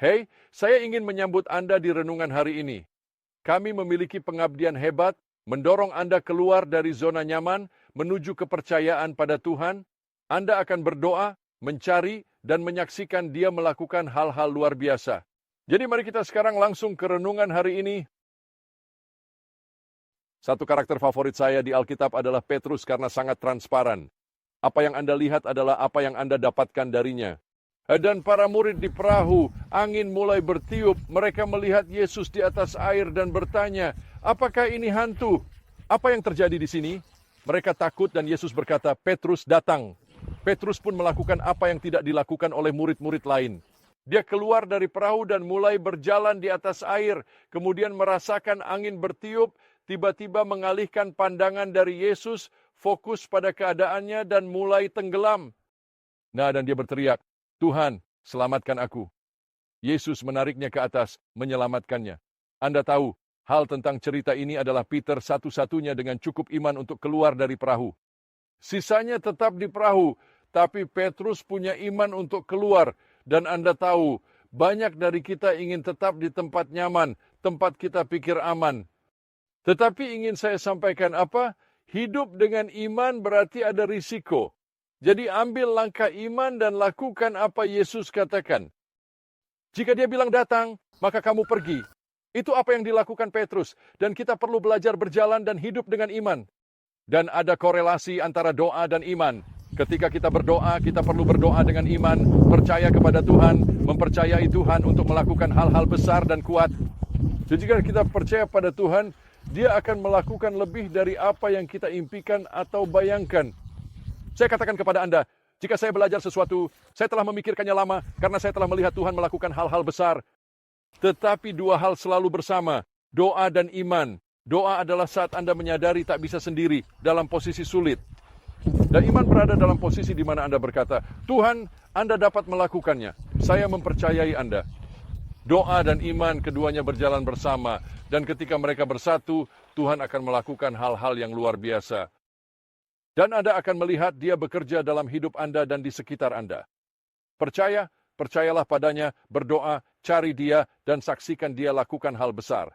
Hei, saya ingin menyambut Anda di renungan hari ini. Kami memiliki pengabdian hebat, mendorong Anda keluar dari zona nyaman, menuju kepercayaan pada Tuhan. Anda akan berdoa, mencari, dan menyaksikan Dia melakukan hal-hal luar biasa. Jadi mari kita sekarang langsung ke renungan hari ini. Satu karakter favorit saya di Alkitab adalah Petrus karena sangat transparan. Apa yang Anda lihat adalah apa yang Anda dapatkan darinya. Dan para murid di perahu, angin mulai bertiup. Mereka melihat Yesus di atas air dan bertanya, apakah ini hantu? Apa yang terjadi di sini? Mereka takut dan Yesus berkata, Petrus datang. Petrus pun melakukan apa yang tidak dilakukan oleh murid-murid lain. Dia keluar dari perahu dan mulai berjalan di atas air. Kemudian merasakan angin bertiup, tiba-tiba mengalihkan pandangan dari Yesus, fokus pada keadaannya dan mulai tenggelam. Dan dia berteriak, Tuhan, selamatkan aku. Yesus menariknya ke atas, menyelamatkannya. Anda tahu, hal tentang cerita ini adalah Peter satu-satunya dengan cukup iman untuk keluar dari perahu. Sisanya tetap di perahu, tapi Petrus punya iman untuk keluar. Dan Anda tahu, banyak dari kita ingin tetap di tempat nyaman, tempat kita pikir aman. Tetapi ingin saya sampaikan apa? Hidup dengan iman berarti ada risiko. Jadi ambil langkah iman dan lakukan apa Yesus katakan. Jika dia bilang datang, maka kamu pergi. Itu apa yang dilakukan Petrus. Dan kita perlu belajar berjalan dan hidup dengan iman. Dan ada korelasi antara doa dan iman. Ketika kita berdoa, kita perlu berdoa dengan iman, percaya kepada Tuhan, mempercayai Tuhan untuk melakukan hal-hal besar dan kuat. Jadi jika kita percaya pada Tuhan, Dia akan melakukan lebih dari apa yang kita impikan atau bayangkan. Saya katakan kepada Anda, jika saya belajar sesuatu, saya telah memikirkannya lama karena saya telah melihat Tuhan melakukan hal-hal besar. Tetapi dua hal selalu bersama, doa dan iman. Doa adalah saat Anda menyadari tak bisa sendiri dalam posisi sulit. Dan iman berada dalam posisi di mana Anda berkata, Tuhan, Anda dapat melakukannya. Saya mempercayai Anda. Doa dan iman keduanya berjalan bersama. Dan ketika mereka bersatu, Tuhan akan melakukan hal-hal yang luar biasa. Dan Anda akan melihat Dia bekerja dalam hidup Anda dan di sekitar Anda. Percayalah padanya, berdoa, cari Dia, dan saksikan Dia lakukan hal besar.